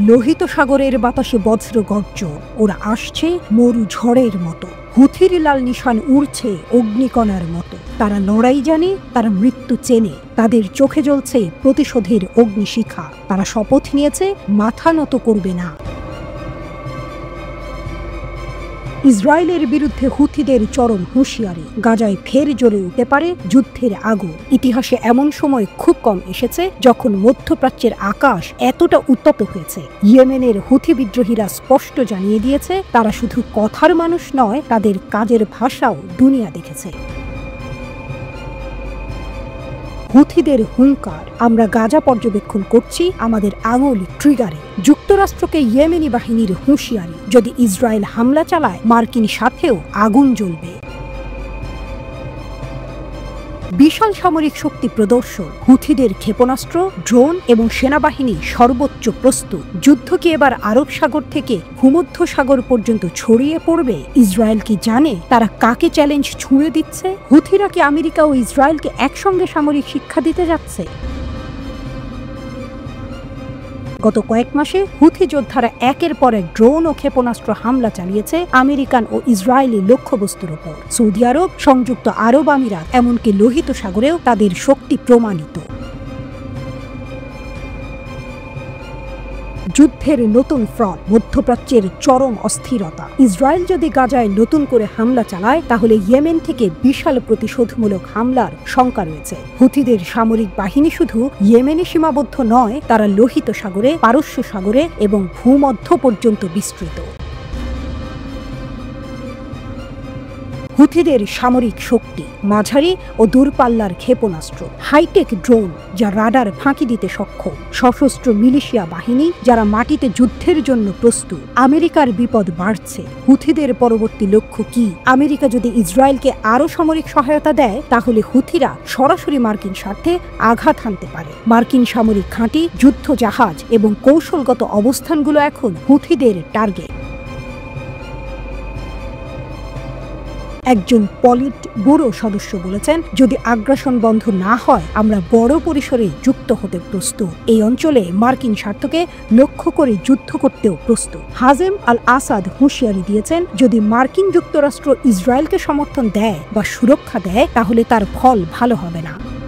লোহিত সাগরের বাতাসে বজ্র গর্জন, ওরা আসছে মরু ঝড়ের মতো। হুথির লাল নিশান উড়ছে অগ্নিকণার মতো। তারা লড়াই জানে, তারা মৃত্যু চেনে, তাদের চোখে জ্বলছে প্রতিশোধের অগ্নিশিখা। তারা শপথ নিয়েছে মাথা নত করবে না। ইসরায়েলের বিরুদ্ধে হুথিদের চরম হুঁশিয়ারি, গাজায় ফের জ্বলে উঠতে পারে যুদ্ধের আগুন। ইতিহাসে এমন সময় খুব কম এসেছে যখন মধ্যপ্রাচ্যের আকাশ এতটা উত্তপ্ত হয়েছে। ইয়েমেনের হুথি বিদ্রোহীরা স্পষ্ট জানিয়ে দিয়েছে তারা শুধু কথার মানুষ নয়, তাদের কাজের ভাষাও দুনিয়া দেখেছে। হুথিদের হুঙ্কার, আমরা গাজা পর্যবেক্ষণ করছি, আমাদের আঙুল ট্রিগারে। যুক্তরাষ্ট্রকে ইয়েমেনি বাহিনীর হুঁশিয়ারি, যদি ইসরায়েল হামলা চালায় মার্কিন সাথেও আগুন জ্বলবে। বিশাল সামরিক শক্তি প্রদর্শন, হুথিদের ক্ষেপণাস্ত্র, ড্রোন এবং সেনাবাহিনী সর্বোচ্চ প্রস্তুত। যুদ্ধ কি এবার আরব সাগর থেকে ভূমধ্য সাগর পর্যন্ত ছড়িয়ে পড়বে? ইসরায়েল কি জানে তারা কাকে চ্যালেঞ্জ ছুঁড়ে দিচ্ছে? হুথিরা কি আমেরিকা ও ইসরায়েলকে একসঙ্গে সামরিক শিক্ষা দিতে যাচ্ছে? গত কয়েক মাসে হুথি যোদ্ধারা একের পর এক ড্রোন ও ক্ষেপণাস্ত্র হামলা চালিয়েছে আমেরিকান ও ইসরায়েলি লক্ষ্যবস্তুর ওপর। সৌদি আরব, সংযুক্ত আরব আমিরাত, এমনকি লোহিত সাগরেও তাদের শক্তি প্রমাণিত। যুদ্ধের নতুন ফ্রন্ট, মধ্যপ্রাচ্যের চরম অস্থিরতা। ইসরায়েল যদি গাজায় নতুন করে হামলা চালায় তাহলে ইয়েমেন থেকে বিশাল প্রতিশোধমূলক হামলার শঙ্কা রয়েছে। হুথিদের সামরিক বাহিনী শুধু ইয়েমেনে সীমাবদ্ধ নয়, তারা লোহিত সাগরে, পারস্য সাগরে এবং ভূমধ্য পর্যন্ত বিস্তৃত। হুথিদের সামরিক শক্তি, মাঝারি ও দূরপাল্লার ক্ষেপণাস্ত্র, হাইটেক ড্রোন যা রাডার ফাঁকি দিতে সক্ষম, সশস্ত্র মিলিশিয়া বাহিনী যারা মাটিতে যুদ্ধের জন্য প্রস্তুত। আমেরিকার বিপদ বাড়ছে। হুথিদের পরবর্তী লক্ষ্য কি? আমেরিকা যদি ইসরায়েলকে আরও সামরিক সহায়তা দেয় তাহলে হুথিরা সরাসরি মার্কিন স্বার্থে আঘাত হানতে পারে। মার্কিন সামরিক ঘাঁটি, যুদ্ধ জাহাজ এবং কৌশলগত অবস্থানগুলো এখন হুথিদের টার্গেট। একজন পলিট ব্যুরো সদস্য বলেছেন, যদি আগ্রাসন বন্ধ না হয় আমরা বড় পরিসরে যুক্ত হতে প্রস্তুত। এই অঞ্চলে মার্কিন স্বার্থকে লক্ষ্য করে যুদ্ধ করতেও প্রস্তুত। হাজেম আল আসাদ হুঁশিয়ারি দিয়েছেন, যদি মার্কিন যুক্তরাষ্ট্র ইসরায়েলকে সমর্থন দেয় বা সুরক্ষা দেয় তাহলে তার ফল ভালো হবে না।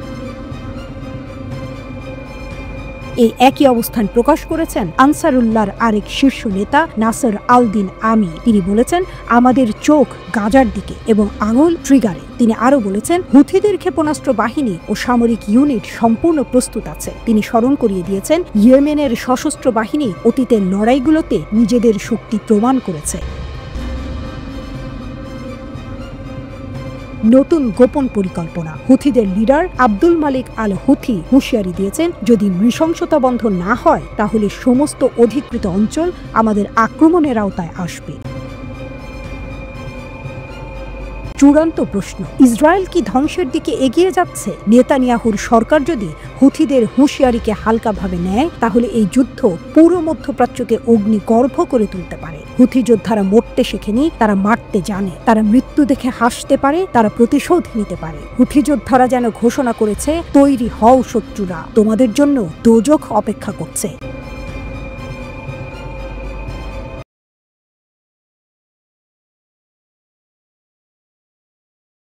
এই একই অবস্থান প্রকাশ করেছেন আনসারুল্লাহর আরেক শীর্ষ নেতা নাসর আল-দিন আমি। তিনি বলেছেন, আমাদের চোখ গাজার দিকে এবং আঙুল ট্রিগারে। তিনি আরও বলেছেন, হুথিদের ক্ষেপণাস্ত্র বাহিনী ও সামরিক ইউনিট সম্পূর্ণ প্রস্তুত আছে। তিনি স্মরণ করিয়ে দিয়েছেন, ইয়েমেনের সশস্ত্র বাহিনী অতীতের লড়াইগুলোতে নিজেদের শক্তি প্রমাণ করেছে। নতুন গোপন পরিকল্পনা, হুথিদের লিডার আব্দুল মালিক আল হুথি হুঁশিয়ারি দিয়েছেন, যদি নৃশংসতা বন্ধ না হয় তাহলে সমস্ত অধিকৃত অঞ্চল আমাদের আক্রমণের আওতায় আসবে। চূড়ান্ত প্রশ্ন, ইসরায়েল কি ধ্বংসের দিকে এগিয়ে যাচ্ছে? নেতানিয়াহুর সরকার যদি হুথিদের হুঁশিয়ারিকে হালকাভাবে নেয় তাহলে এই যুদ্ধ পুরো মধ্যপ্রাচ্যকে অগ্নিগর্ভ করে তুলতে পারে। হুথি যোদ্ধারা মরতে শেখেনি, তারা মারতে জানে। তারা মৃত্যু দেখে হাসতে পারে, তারা প্রতিশোধ নিতে পারে। হুথি যোদ্ধারা যেন ঘোষণা করেছে, তৈরি হও শত্রুরা, তোমাদের জন্য দোজখ অপেক্ষা করছে।